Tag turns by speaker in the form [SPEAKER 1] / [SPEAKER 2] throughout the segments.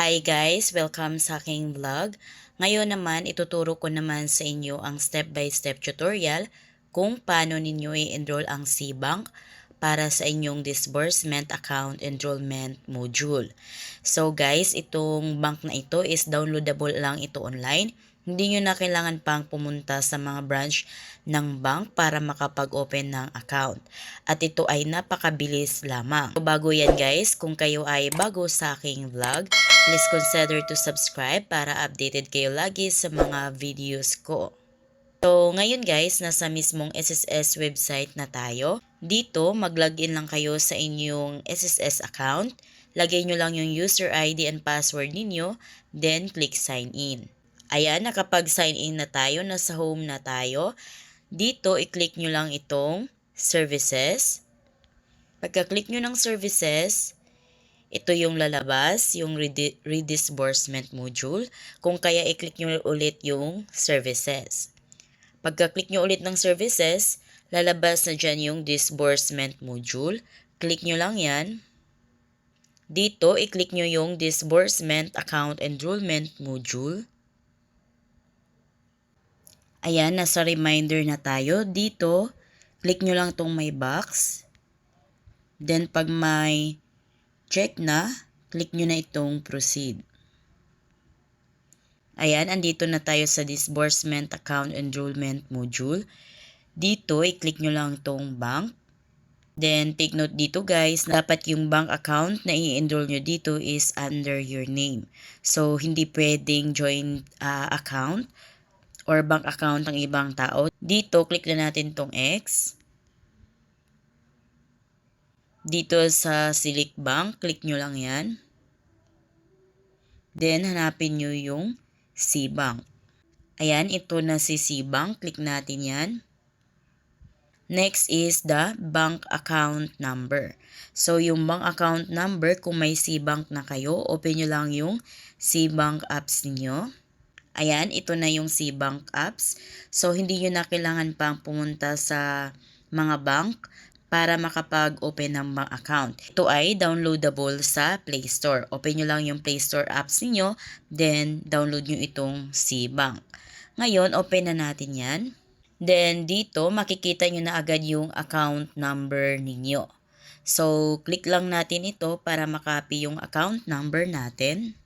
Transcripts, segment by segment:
[SPEAKER 1] Hi guys! Welcome sa aking vlog. Ngayon naman, ituturo ko naman sa inyo ang step-by-step tutorial kung paano ninyo i-enroll ang SeaBank para sa inyong disbursement account enrollment module. So guys, itong bank na ito is downloadable lang ito online. Hindi nyo na kailangan pang pumunta sa mga branch ng bank para makapag-open ng account. At ito ay napakabilis lamang. So, bago yan guys, kung kayo ay bago sa aking vlog, please consider to subscribe para updated kayo lagi sa mga videos ko. So, ngayon guys, nasa mismong SSS website na tayo. Dito, mag-login lang kayo sa inyong SSS account. Lagay nyo lang yung user ID and password ninyo, then click sign in. Ayan, nakapag-sign in na tayo, nasa home na tayo. Dito, i-click nyo lang itong services. Pagka-click nyo ng services, ito yung lalabas, yung redisbursement module. Kung kaya, i-click nyo ulit yung services. Pagka-click nyo ulit ng services, lalabas na dyan yung disbursement module. Click nyo lang yan. Dito, i-click nyo yung disbursement account enrollment module. Ayan, nasa reminder na tayo. Dito, click nyo lang tong may box. Then, pag may check na, click nyo na itong proceed. Ayan, andito na tayo sa disbursement account enrollment module. Dito, i-click nyo lang tong bank. Then, take note dito guys, dapat yung bank account na i-enroll nyo dito is under your name. So, hindi pwedeng joint account or bank account ng ibang tao. Dito, click na natin tong X. Dito sa select bank, click nyo lang yan. Then, hanapin nyo yung SeaBank. Ayan, ito na si SeaBank. Click natin yan. Next is the bank account number. So, yung bank account number, kung may SeaBank na kayo, open nyo lang yung SeaBank apps niyo. Ayan, ito na yung SeaBank apps. So, hindi nyo na kailangan pang pumunta sa mga bank para makapag-open ng bank account. Ito ay downloadable sa Play Store. Open nyo lang yung Play Store apps niyo, then download nyo itong SeaBank. Ngayon, open na natin yan. Then, dito, makikita nyo na agad yung account number ninyo. So, click lang natin ito para makopy yung account number natin.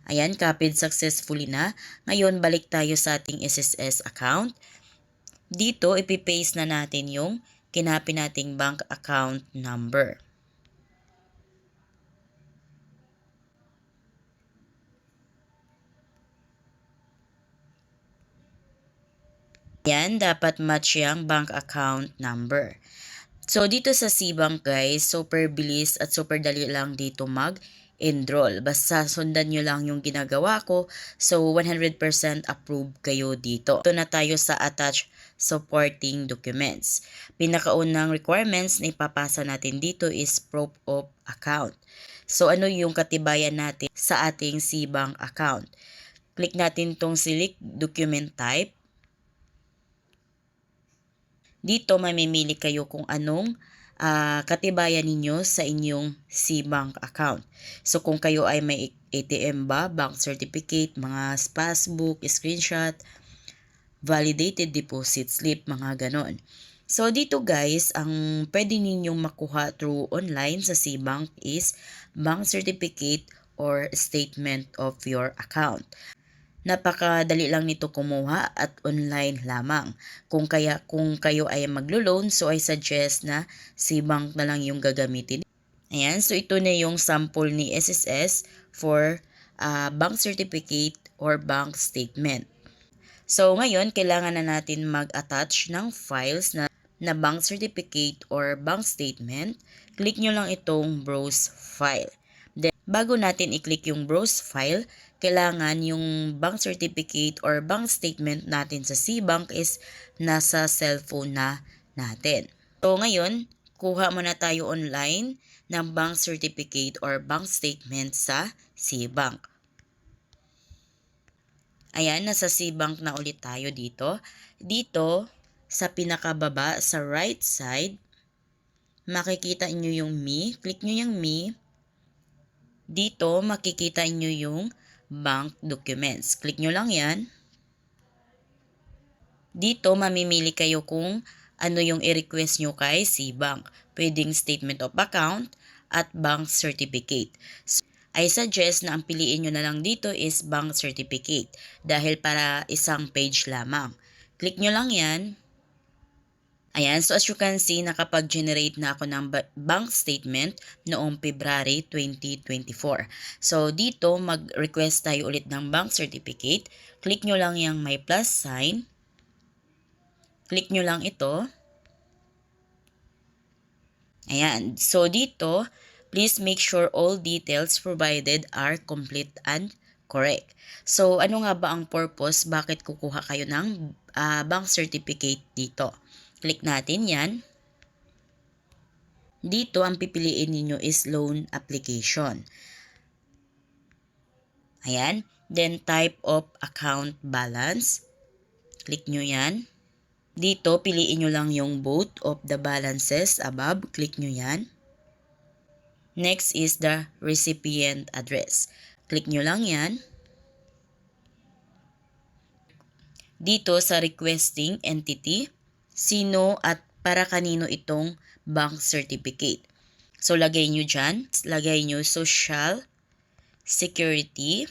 [SPEAKER 1] Ayan, copied successfully na. Ngayon, balik tayo sa ating SSS account. Dito, ipipaste na natin yung kinapi nating bank account number. Ayan, dapat match yung bank account number. So, dito sa SeaBank guys, super bilis at super dali lang dito mag-enroll. Basta sundan nyo lang yung ginagawa ko. So, 100% approve kayo dito. Ito na tayo sa attach supporting documents. Pinakaunang requirements na ipapasa natin dito is proof of account. So, ano yung katibayan natin sa ating SeaBank account? Click natin tong select document type. Dito, mamimili kayo kung anong katibayan ninyo sa inyong SeaBank account. So, kung kayo ay may ATM ba, bank certificate, mga passbook, screenshot, validated deposit slip, mga ganon. So, dito guys, ang pwede ninyong makuha through online sa SeaBank is bank certificate or statement of your account. Napakadali lang nito kumuha at online lamang. Kung kayo ay maglo-loan, so I suggest na SeaBank na lang yung gagamitin. Ayan, so ito na yung sample ni SSS for bank certificate or bank statement. So ngayon, kailangan na natin mag-attach ng files na bank certificate or bank statement. Click nyo lang itong browse file. Then, bago natin i-click yung browse file, kailangan yung bank certificate or bank statement natin sa SeaBank is nasa cellphone na natin. So ngayon, kuha muna tayo online ng bank certificate or bank statement sa SeaBank. Ayan, nasa SeaBank na ulit tayo dito. Dito, sa pinakababa, sa right side, makikita nyo yung Me. Click nyo yung Me. Dito, makikita nyo yung bank documents. Click nyo lang yan. Dito, mamimili kayo kung ano yung i-request nyo kay SeaBank. Pwedeng statement of account at bank certificate. So, I suggest na ang piliin nyo na lang dito is bank certificate dahil para isang page lamang. Click nyo lang yan. Ayan, so as you can see, nakapag-generate na ako ng bank statement noong February 2024. So dito, mag-request tayo ulit ng bank certificate. Click nyo lang yung may plus sign. Click nyo lang ito. Ayan, so dito, please make sure all details provided are complete and correct. So ano nga ba ang purpose? Bakit kukuha kayo ng bank certificate dito? Click natin yan. Dito, ang pipiliin ninyo is loan application. Ayan. Then, type of account balance. Click nyo yan. Dito, piliin nyo lang yung both of the balances above. Click nyo yan. Next is the recipient address. Click nyo lang yan. Dito sa requesting entity, sino at para kanino itong bank certificate. So, lagay nyo dyan. Lagay nyo social security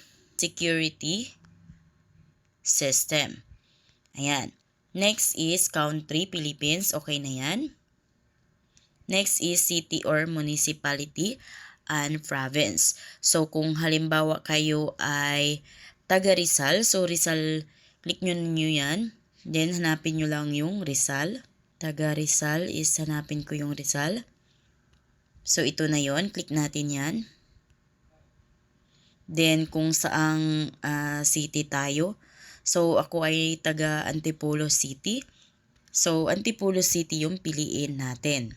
[SPEAKER 1] system. Ayan. Next is country, Philippines. Okay na yan. Next is city or municipality and province. So, kung halimbawa kayo ay taga Rizal, so Rizal, click nyo yan. Then, hanapin nyo lang yung Rizal. Taga Rizal is hanapin ko yung Rizal. So, ito na yon. Click natin yan. Then, kung saang city tayo. So, ako ay taga Antipolo City. So, Antipolo City yung piliin natin.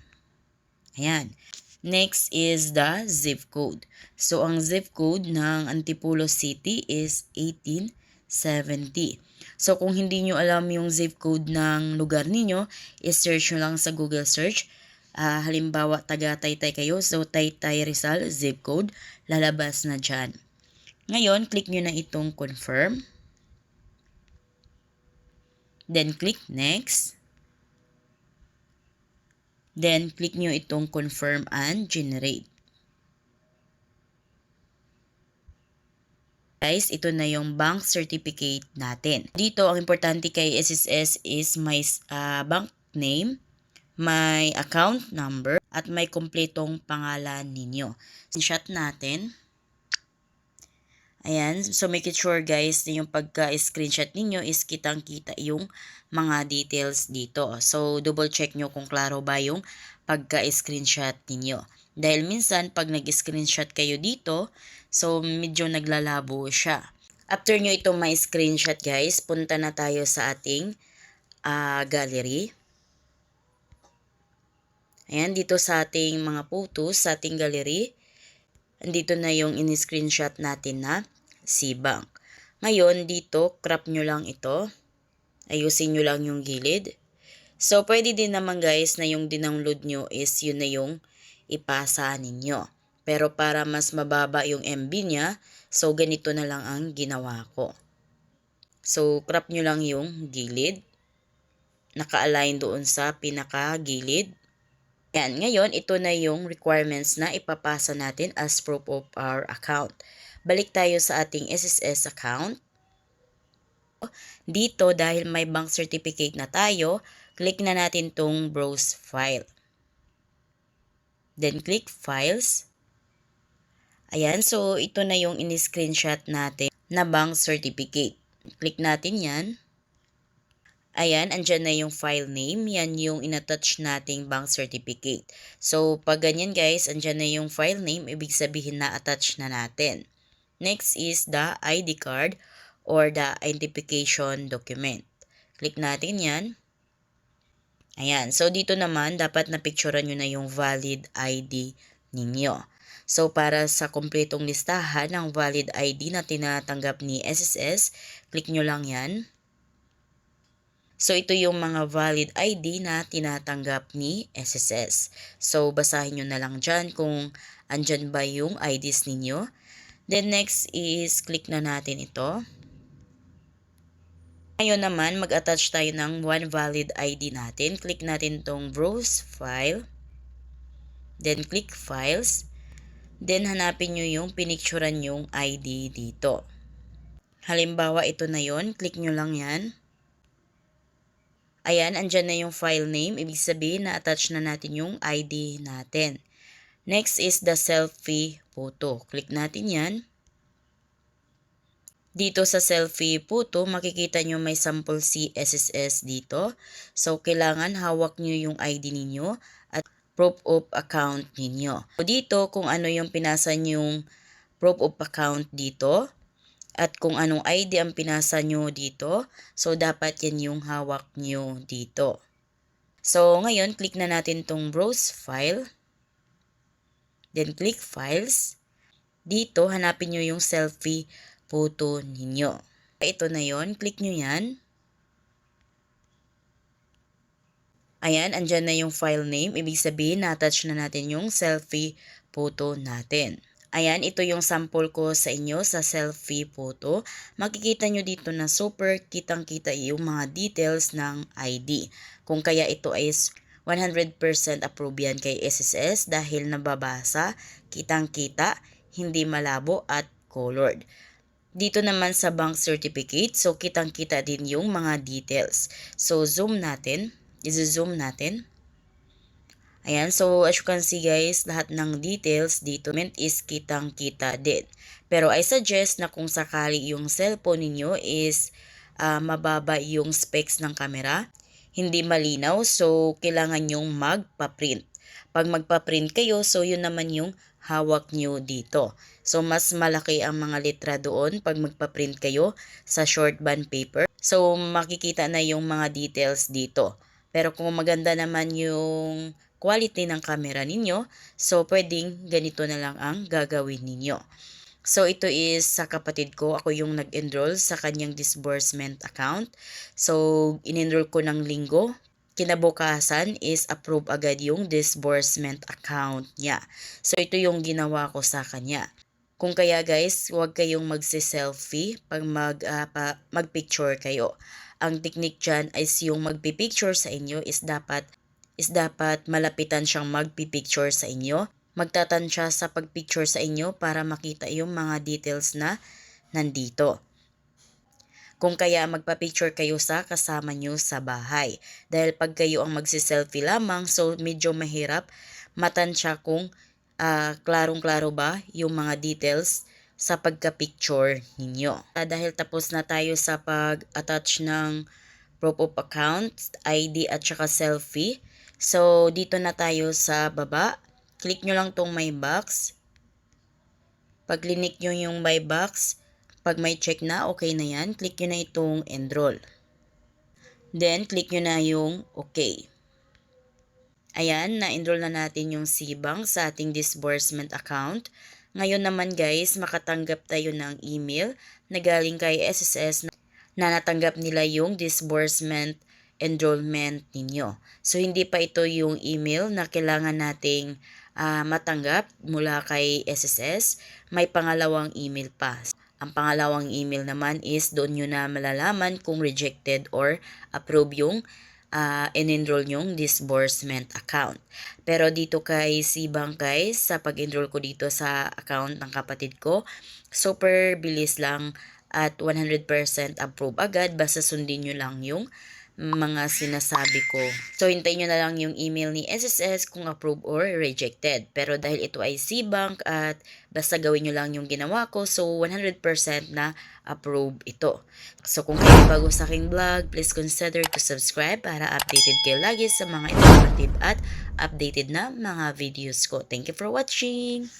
[SPEAKER 1] Ayan. Next is the zip code. So, ang zip code ng Antipolo City is 1870. So, kung hindi nyo alam yung zip code ng lugar ninyo, is-search nyo lang sa Google search. Halimbawa, taga Taytay kayo. So, Taytay Rizal zip code. Lalabas na dyan. Ngayon, click nyo na itong confirm. Then, click next. Then, click nyo itong confirm and generate. Guys, ito na yung bank certificate natin. Dito, ang importante kay SSS is may bank name, may account number, at may kumpletong pangalan ninyo. Screenshot natin. Ayan, so make it sure guys na yung pagka-screenshot ninyo is kitang-kita yung mga details dito. So, double check nyo kung klaro ba yung pagka-screenshot ninyo. Dahil minsan, pag nag-screenshot kayo dito, so medyo naglalabo siya. After nyo itong may screenshot guys, punta na tayo sa ating gallery. Ayan, dito sa ating mga photos, sa ating gallery, andito na yung in-screenshot natin na SeaBank. Ngayon, dito, crop nyo lang ito. Ayusin nyo lang yung gilid. So, pwede din naman guys na yung dinownload nyo is yun na yung ipasa ninyo. Pero para mas mababa yung MB niya, so ganito na lang ang ginawa ko. So, crop nyo lang yung gilid. Naka-align doon sa pinaka-gilid. Yan, ngayon, ito na yung requirements na ipapasa natin as proof of our account. Balik tayo sa ating SSS account. Dito, dahil may bank certificate na tayo, click na natin tong browse file. Then, click files. Ayan, so ito na yung in-screenshot natin na bank certificate. Click natin yan. Ayan, andyan na yung file name. Yan yung inattach nating bank certificate. So, pag ganyan guys, andyan na yung file name, ibig sabihin na attach na natin. Next is the ID card or the identification document. Click natin yan. Ayan, so dito naman, dapat napicturean nyo na yung valid ID ninyo. So, para sa kompletong listahan ng valid ID na tinatanggap ni SSS, click nyo lang yan. So, ito yung mga valid ID na tinatanggap ni SSS. So, basahin nyo na lang dyan kung Andyan ba yung IDs ninyo? Then next is click na natin ito. Ngayon naman, mag-attach tayo ng one valid ID natin. Click natin tong browse file. Then click files. Then hanapin nyo yung pinicturan yung ID dito. Halimbawa, ito na yon. Click nyo lang yan. Ayan, andyan na yung file name. Ibig sabihin na attach na natin yung ID natin. Next is the selfie photo. Click natin yan. Dito sa selfie photo, makikita nyo may sample CSS dito. So, kailangan hawak nyo yung ID ninyo at proof of account ninyo. So, dito, kung ano yung pinasa nyong proof of account dito at kung anong ID ang pinasa nyo dito, so dapat yan yung hawak nyo dito. So, ngayon, click na natin tong browse file. Then, click files. Dito, hanapin nyo yung selfie photo ninyo. Ito na yon, click nyo yan. Ayan, andyan na yung file name. Ibig sabihin, na-attach na natin yung selfie photo natin. Ayan, ito yung sample ko sa inyo sa selfie photo. Makikita nyo dito na super kitang-kita yung mga details ng ID. Kung kaya ito ay 100% approve yan kay SSS dahil nababasa, kitang-kita, hindi malabo at colored. Dito naman sa bank certificate, so kitang-kita din yung mga details. So zoom natin, i-zoom natin. Ayan, so as you can see guys, lahat ng details dito is kitang-kita din. Pero I suggest na kung sakali yung cellphone ninyo is mababa yung specs ng camera, hindi malinaw, so kailangan yung magpa-print. Pag magpa-print kayo, so yun naman yung hawak nyo dito. So mas malaki ang mga letra doon pag magpa-print kayo sa short band paper. So makikita na yung mga details dito. Pero kung maganda naman yung quality ng camera ninyo, so pwedeng ganito na lang ang gagawin ninyo. So ito is sa kapatid ko, ako yung nag-enroll sa kanyang disbursement account. So in-enroll ko ng linggo. Kinabukasan is approve agad yung disbursement account niya. So ito yung ginawa ko sa kanya. Kung kaya guys, huwag kayong magsi-selfie pag mag-picture kayo. Ang technique dyan is yung magpipicture sa inyo is dapat malapitan siyang magpipicture sa inyo. Magtatansya sa pagpicture sa inyo para makita yung mga details na nandito. Kung kaya magpa-picture kayo sa kasama nyo sa bahay. Dahil pag kayo ang magsi-selfie lamang, so medyo mahirap matansya kung klarong-klaro ba yung mga details sa pagka-picture ninyo. Dahil tapos na tayo sa pag-attach ng proof of account, ID at saka selfie. So dito na tayo sa baba. Click nyo lang tong my box. Pag click nyo yung my box, pag may check na, okay na yan. Click nyo na itong enroll. Then, click nyo na yung okay. Ayan, na-enroll na natin yung SeaBank sa ating disbursement account. Ngayon naman guys, makatanggap tayo ng email na galing kay SSS na natanggap nila yung disbursement enrollment ninyo. So, hindi pa ito yung email na kailangan nating matanggap mula kay SSS. May pangalawang email pa. Ang pangalawang email naman is doon nyo na malalaman kung rejected or approve yung in-enroll nyong disbursement account. Pero dito kay SeaBank guys, sa pag-enroll ko dito sa account ng kapatid ko, super bilis lang at 100% approve agad. Basta sundin nyo lang yung mga sinasabi ko. So, hintayin nyo na lang yung email ni SSS kung approve or rejected. Pero dahil ito ay SeaBank at basta gawin nyo lang yung ginawa ko, so 100% na approve ito. So, kung kayo bago sa aking vlog, please consider to subscribe para updated kayo lagi sa mga informative at updated na mga videos ko. Thank you for watching!